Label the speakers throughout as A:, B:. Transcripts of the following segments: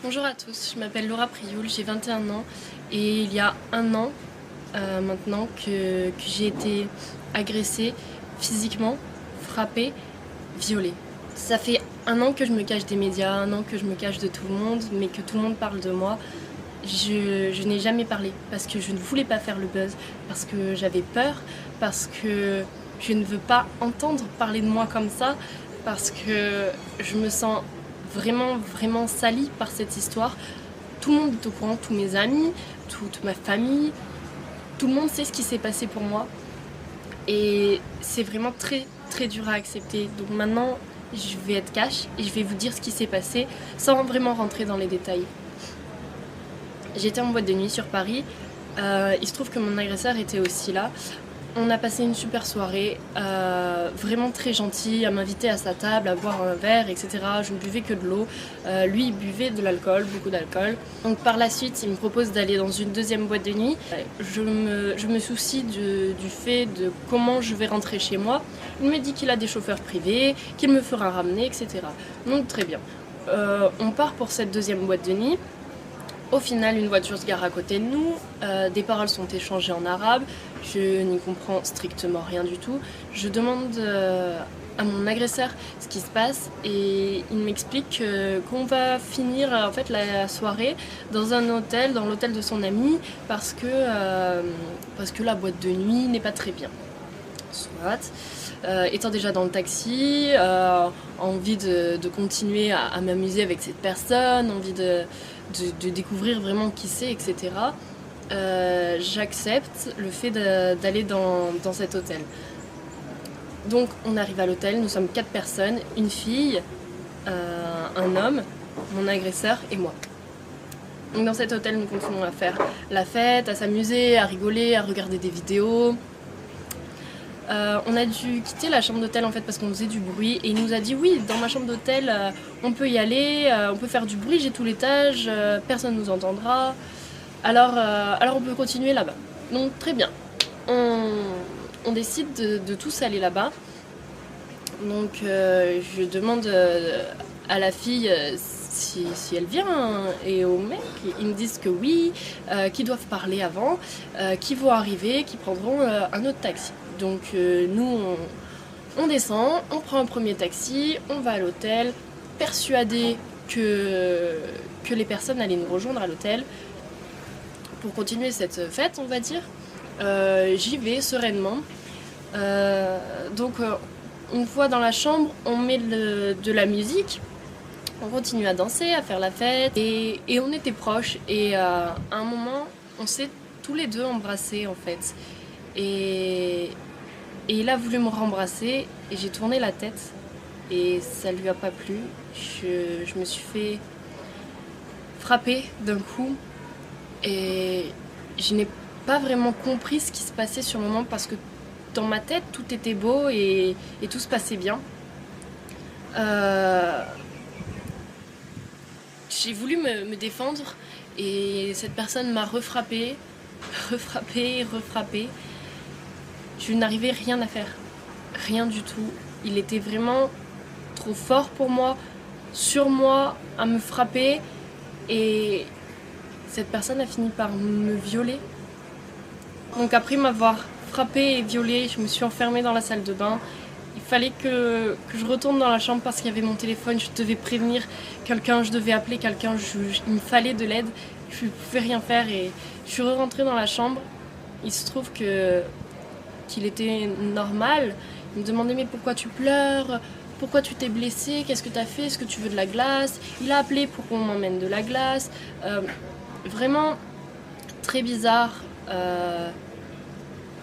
A: Bonjour à tous, je m'appelle Laura Prioul, j'ai 21 ans et il y a un an maintenant que j'ai été agressée physiquement, frappée, violée. Ça fait un an que je me cache des médias, un an que je me cache de tout le monde, mais que tout le monde parle de moi. Je n'ai jamais parlé parce que je ne voulais pas faire le buzz, parce que j'avais peur, parce que je ne veux pas entendre parler de moi comme ça, parce que je me sens vraiment salie par cette histoire. Tout le monde est au courant, tous mes amis, toute ma famille, tout le monde sait ce qui s'est passé pour moi. Et c'est vraiment très dur à accepter. Donc maintenant, je vais être cash et je vais vous dire ce qui s'est passé sans vraiment rentrer dans les détails. J'étais en boîte de nuit sur Paris. Il se trouve que mon agresseur était aussi là. On a passé une super soirée, vraiment très gentil, à m'inviter à sa table, à boire un verre, etc. Je ne buvais que de l'eau. Lui, il buvait de l'alcool, beaucoup d'alcool. Donc par la suite, il me propose d'aller dans une deuxième boîte de nuit. Je me soucie du fait de comment je vais rentrer chez moi. Il me dit qu'il a des chauffeurs privés, qu'il me fera ramener, etc. Donc très bien. On part pour cette deuxième boîte de nuit. Au final, une voiture se gare à côté de nous, des paroles sont échangées en arabe, je n'y comprends strictement rien du tout. Je demande à mon agresseur ce qui se passe et il m'explique qu'on va finir en fait la soirée dans un hôtel, dans l'hôtel de son ami, parce que la boîte de nuit n'est pas très bien. Soit. Étant déjà dans le taxi, envie de continuer à m'amuser avec cette personne, envie de découvrir vraiment qui c'est, etc. J'accepte le fait d'aller dans cet hôtel. Donc on arrive à l'hôtel, nous sommes 4 personnes, une fille, un homme, mon agresseur et moi. Donc dans cet hôtel, nous continuons à faire la fête, à s'amuser, à rigoler, à regarder des vidéos. On a dû quitter la chambre d'hôtel en fait parce qu'on faisait du bruit et il nous a dit oui, dans ma chambre d'hôtel on peut y aller, on peut faire du bruit, j'ai tout l'étage, personne nous entendra, alors on peut continuer là-bas. Donc très bien, on décide de tous aller là-bas. Donc je demande à la fille si elle vient et au mec, ils me disent que oui, qu'ils doivent parler avant, qu'ils vont arriver, qu'ils prendront un autre taxi. Donc nous on descend, on prend un premier taxi, on va à l'hôtel, persuadés que les personnes allaient nous rejoindre à l'hôtel pour continuer cette fête, on va dire. J'y vais sereinement. Donc une fois dans la chambre, on met de la musique. On continue à danser, à faire la fête et on était proches et à un moment on s'est tous les deux embrassés en fait et il a voulu me rembrasser et j'ai tourné la tête et ça lui a pas plu. Je me suis fait frapper d'un coup et je n'ai pas vraiment compris ce qui se passait sur le moment parce que dans ma tête tout était beau et tout se passait bien. J'ai voulu me défendre et cette personne m'a refrappée. Je n'arrivais rien à faire, rien du tout. Il était vraiment trop fort pour moi, sur moi, à me frapper et cette personne a fini par me violer. Donc après m'avoir frappée et violée, je me suis enfermée dans la salle de bain. Il fallait que je retourne dans la chambre parce qu'il y avait mon téléphone, je devais prévenir quelqu'un, je devais appeler quelqu'un, il me fallait de l'aide, je ne pouvais rien faire et je suis rentrée dans la chambre. Il se trouve qu'il était normal, il me demandait mais pourquoi tu pleures, pourquoi tu t'es blessée, qu'est-ce que tu as fait, est-ce que tu veux de la glace? Il a appelé pour qu'on m'emmène de la glace, vraiment très bizarre.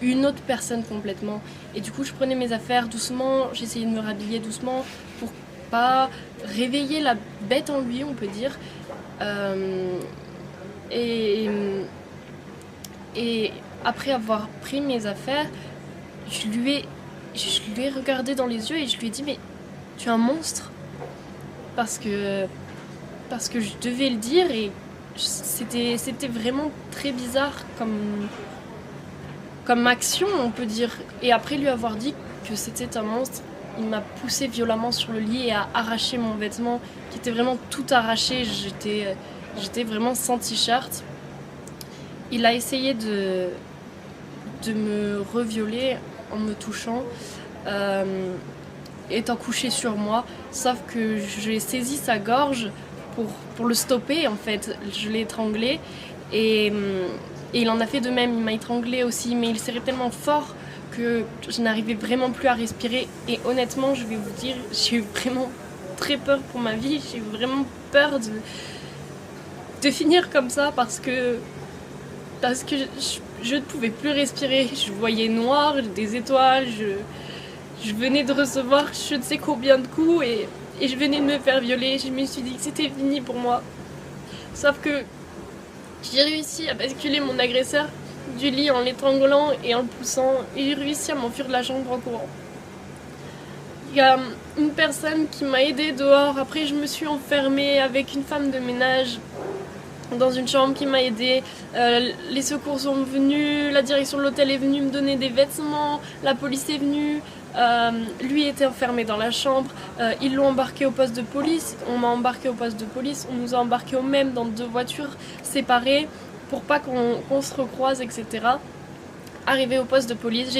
A: Une autre personne complètement. Et du coup, je prenais mes affaires doucement, j'essayais de me rhabiller doucement pour pas réveiller la bête en lui, on peut dire. Et après avoir pris mes affaires, je lui ai regardé dans les yeux et je lui ai dit mais tu es un monstre parce que je devais le dire et c'était vraiment très bizarre comme action, on peut dire. Et après lui avoir dit que c'était un monstre, il m'a poussé violemment sur le lit et a arraché mon vêtement qui était vraiment tout arraché. J'étais vraiment sans t-shirt. Il a essayé de me revioler en me touchant, étant couché sur moi, sauf que j'ai saisi sa gorge pour le stopper en fait. Je l'ai étranglé et il en a fait de même, il m'a étranglé aussi, mais il serrait tellement fort que je n'arrivais vraiment plus à respirer. Et honnêtement, je vais vous dire, j'ai eu vraiment très peur pour ma vie, j'ai eu vraiment peur de finir comme ça parce que je ne pouvais plus respirer. Je voyais noir, des étoiles, je venais de recevoir je ne sais combien de coups et je venais de me faire violer. Je me suis dit que c'était fini pour moi. Sauf que j'ai réussi à basculer mon agresseur du lit en l'étranglant et en le poussant, et j'ai réussi à m'enfuir de la chambre en courant. Il y a une personne qui m'a aidée dehors. Après, je me suis enfermée avec une femme de ménage dans une chambre qui m'a aidée. Les secours sont venus, la direction de l'hôtel est venue me donner des vêtements, la police est venue. Lui était enfermé dans la chambre, ils l'ont embarqué au poste de police, on m'a embarqué au poste de police, on nous a embarqués au même dans 2 voitures séparées pour pas qu'on se recroise, etc. Arrivé au poste de police,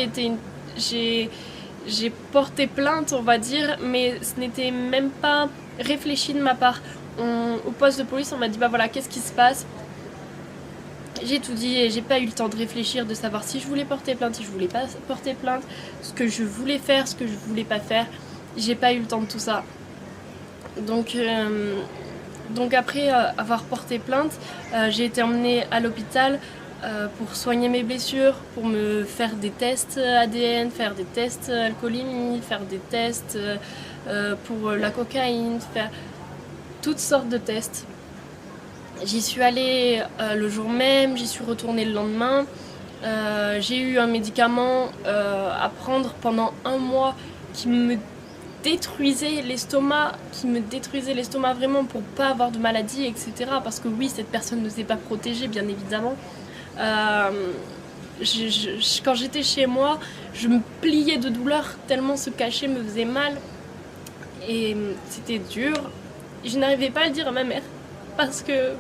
A: j'ai porté plainte, on va dire, mais ce n'était même pas réfléchi de ma part. Au poste de police, on m'a dit bah voilà, qu'est-ce qui se passe? J'ai tout dit et j'ai pas eu le temps de réfléchir, de savoir si je voulais porter plainte, si je voulais pas porter plainte, ce que je voulais faire, ce que je voulais pas faire. J'ai pas eu le temps de tout ça. Donc après avoir porté plainte, j'ai été emmenée à l'hôpital pour soigner mes blessures, pour me faire des tests ADN, faire des tests alcoolémie, faire des tests pour la cocaïne, faire toutes sortes de tests. J'y suis allée le jour même, j'y suis retournée le lendemain. J'ai eu un médicament à prendre pendant 1 mois qui me détruisait l'estomac, vraiment pour pas avoir de maladie, etc. Parce que oui, cette personne ne s'est pas protégée, bien évidemment. Quand j'étais chez moi, je me pliais de douleur tellement ce cachet me faisait mal. Et c'était dur. Je n'arrivais pas à le dire à ma mère. Parce que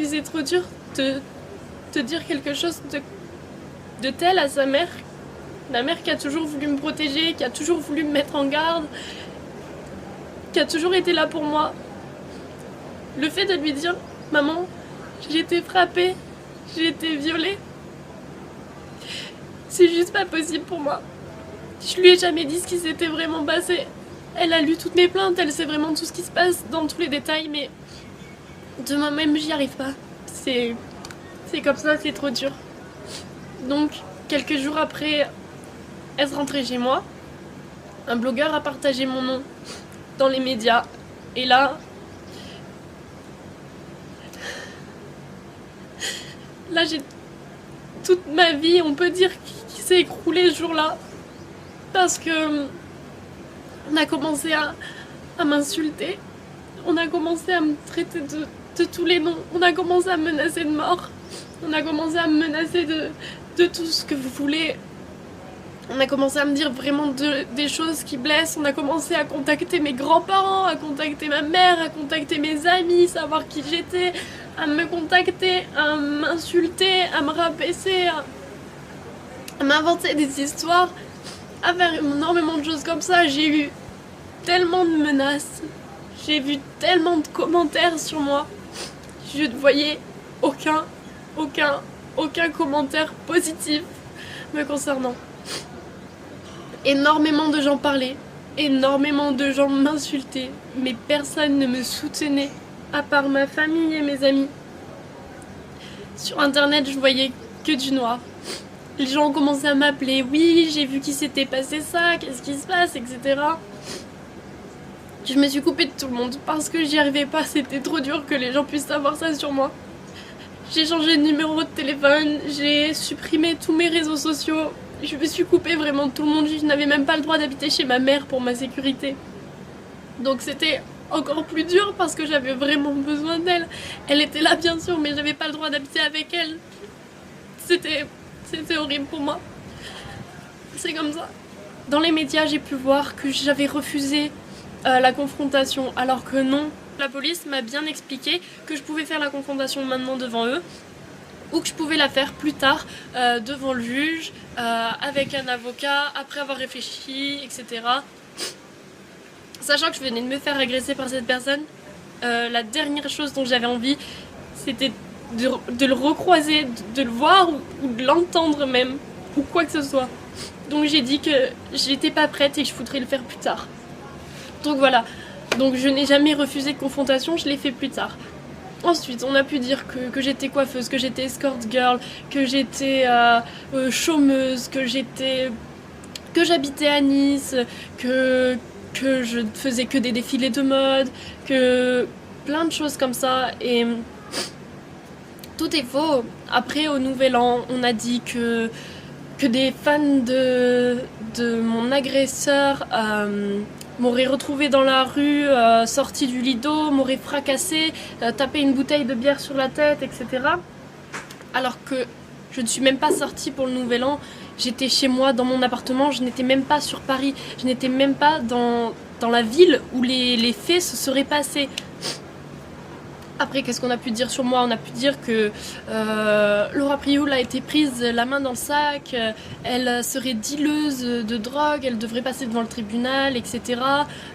A: c'est trop dur de dire quelque chose de tel à sa mère. La mère qui a toujours voulu me protéger, qui a toujours voulu me mettre en garde, qui a toujours été là pour moi. Le fait de lui dire « Maman, j'ai été frappée, j'ai été violée », c'est juste pas possible pour moi. Je lui ai jamais dit ce qui s'était vraiment passé. Elle a lu toutes mes plaintes, elle sait vraiment tout ce qui se passe dans tous les détails, mais de moi-même, j'y arrive pas. C'est comme ça, c'est trop dur. Donc, quelques jours après être rentrée chez moi, un blogueur a partagé mon nom dans les médias. Et là, j'ai toute ma vie, on peut dire, qui s'est écroulée ce jour-là. Parce que on a commencé à m'insulter. On a commencé à me traiter de tous les noms. On a commencé à me menacer de mort. On a commencé à me menacer de tout ce que vous voulez. On a commencé à me dire vraiment des choses qui blessent. On a commencé à contacter mes grands-parents, à contacter ma mère, à contacter mes amis, savoir qui j'étais, à me contacter, à m'insulter, à me rabaisser, à m'inventer des histoires, à faire énormément de choses comme ça. J'ai eu tellement de menaces. J'ai vu tellement de commentaires sur moi. Je ne voyais aucun commentaire positif me concernant. Énormément de gens parlaient, énormément de gens m'insultaient, mais personne ne me soutenait, à part ma famille et mes amis. Sur internet, je voyais que du noir. Les gens ont commencé à m'appeler, oui, j'ai vu qu'il s'était passé ça, qu'est-ce qui se passe, etc. Je me suis coupée de tout le monde parce que j'y arrivais pas, c'était trop dur que les gens puissent savoir ça sur moi. J'ai changé de numéro de téléphone, j'ai supprimé tous mes réseaux sociaux, je me suis coupée vraiment de tout le monde, je n'avais même pas le droit d'habiter chez ma mère pour ma sécurité. Donc c'était encore plus dur parce que j'avais vraiment besoin d'elle. Elle était là bien sûr, mais j'avais pas le droit d'habiter avec elle. C'était horrible pour moi. C'est comme ça. Dans les médias, j'ai pu voir que j'avais refusé la confrontation, alors que non. La police m'a bien expliqué que je pouvais faire la confrontation maintenant devant eux, ou que je pouvais la faire plus tard devant le juge, avec un avocat, après avoir réfléchi, etc. Sachant que je venais de me faire agresser par cette personne, la dernière chose dont j'avais envie, c'était de le recroiser, de le voir ou de l'entendre même, ou quoi que ce soit. Donc j'ai dit que j'étais pas prête et que je voudrais le faire plus tard. Donc voilà, donc je n'ai jamais refusé de confrontation, je l'ai fait plus tard. Ensuite, on a pu dire que j'étais coiffeuse, que j'étais escort girl, que j'étais chômeuse, que j'habitais à Nice, que je faisais que des défilés de mode, que plein de choses comme ça. Et tout est faux. Après, au Nouvel An, on a dit que des fans de mon agresseur m'auraient retrouvé dans la rue, sorti du lido, m'auraient fracassé, tapé une bouteille de bière sur la tête, etc. Alors que je ne suis même pas sortie pour le Nouvel An. J'étais chez moi, dans mon appartement, je n'étais même pas sur Paris, je n'étais même pas dans la ville où les faits se seraient passés. Après, qu'est-ce qu'on a pu dire sur moi? On a pu dire que Laura Prioul a été prise la main dans le sac, elle serait dealeuse de drogue, elle devrait passer devant le tribunal, etc.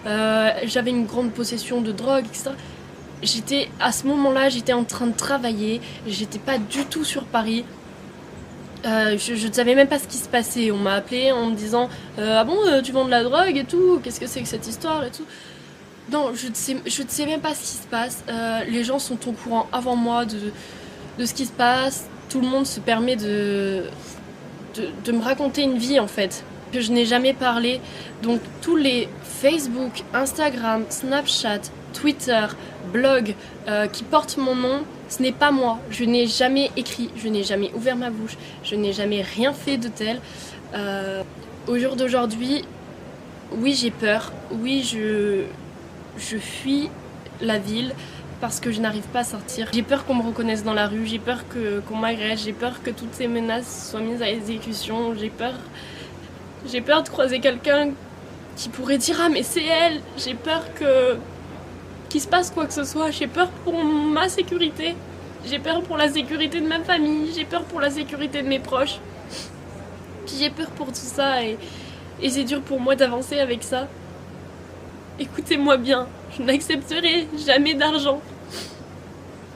A: J'avais une grande possession de drogue, etc. À ce moment-là, j'étais en train de travailler, j'étais pas du tout sur Paris. Je ne savais même pas ce qui se passait. On m'a appelé en me disant ah bon, tu vends de la drogue et tout, qu'est-ce que c'est que cette histoire et tout. Non, je ne sais même pas ce qui se passe. Les gens sont au courant avant moi de ce qui se passe. Tout le monde se permet de me raconter une vie en fait, que je n'ai jamais parlé. Donc tous les Facebook, Instagram, Snapchat, Twitter, blog qui portent mon nom, ce n'est pas moi. Je n'ai jamais écrit, je n'ai jamais ouvert ma bouche, je n'ai jamais rien fait de tel. Au jour d'aujourd'hui, oui j'ai peur, oui je fuis la ville parce que je n'arrive pas à sortir. J'ai peur qu'on me reconnaisse dans la rue, j'ai peur qu'on m'agresse, j'ai peur que toutes ces menaces soient mises à exécution, j'ai peur de croiser quelqu'un qui pourrait dire ah mais c'est elle, j'ai peur qu'il se passe quoi que ce soit, j'ai peur pour ma sécurité, j'ai peur pour la sécurité de ma famille, j'ai peur pour la sécurité de mes proches. Puis j'ai peur pour tout ça et c'est dur pour moi d'avancer avec ça. Écoutez-moi bien, je n'accepterai jamais d'argent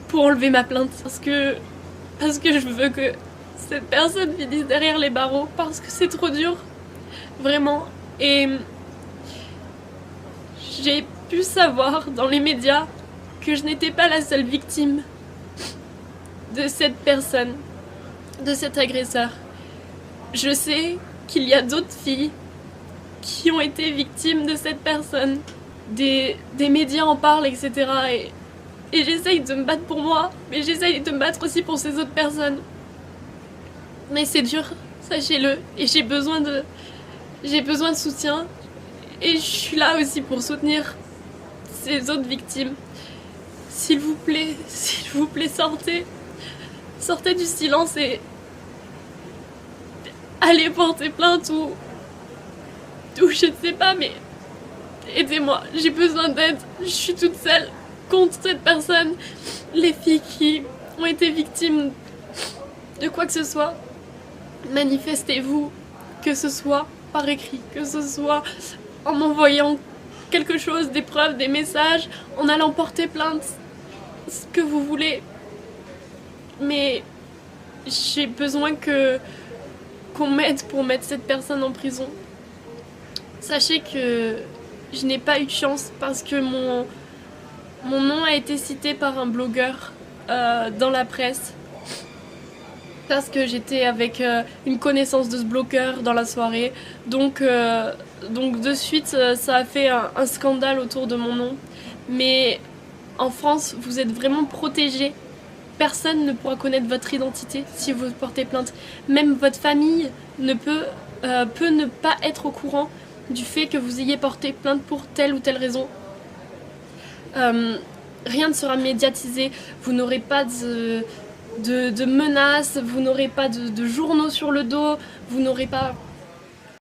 A: pour enlever ma plainte parce que je veux que cette personne finisse derrière les barreaux parce que c'est trop dur, vraiment. Et j'ai pu savoir dans les médias que je n'étais pas la seule victime de cette personne, de cet agresseur. Je sais qu'il y a d'autres filles qui ont été victimes de cette personne. Des médias en parlent, etc. Et j'essaye de me battre pour moi, mais j'essaye de me battre aussi pour ces autres personnes. Mais c'est dur, sachez-le, et j'ai besoin de soutien. Et je suis là aussi pour soutenir ces autres victimes. S'il vous plaît, sortez du silence et allez porter plainte ou je ne sais pas, mais aidez-moi, j'ai besoin d'aide, je suis toute seule contre cette personne. Les filles qui ont été victimes de quoi que ce soit, manifestez-vous, que ce soit par écrit, que ce soit en m'envoyant quelque chose, des preuves, des messages, en allant porter plainte, ce que vous voulez. Mais j'ai besoin qu'on m'aide pour mettre cette personne en prison. Sachez que je n'ai pas eu de chance parce que mon nom a été cité par un blogueur dans la presse parce que j'étais avec une connaissance de ce blogueur dans la soirée. Donc de suite, ça a fait un scandale autour de mon nom. Mais en France, vous êtes vraiment protégés. Personne ne pourra connaître votre identité si vous portez plainte. Même votre famille peut ne pas être au courant du fait que vous ayez porté plainte pour telle ou telle raison. Rien ne sera médiatisé, vous n'aurez pas de menaces, vous n'aurez pas de journaux sur le dos, vous n'aurez pas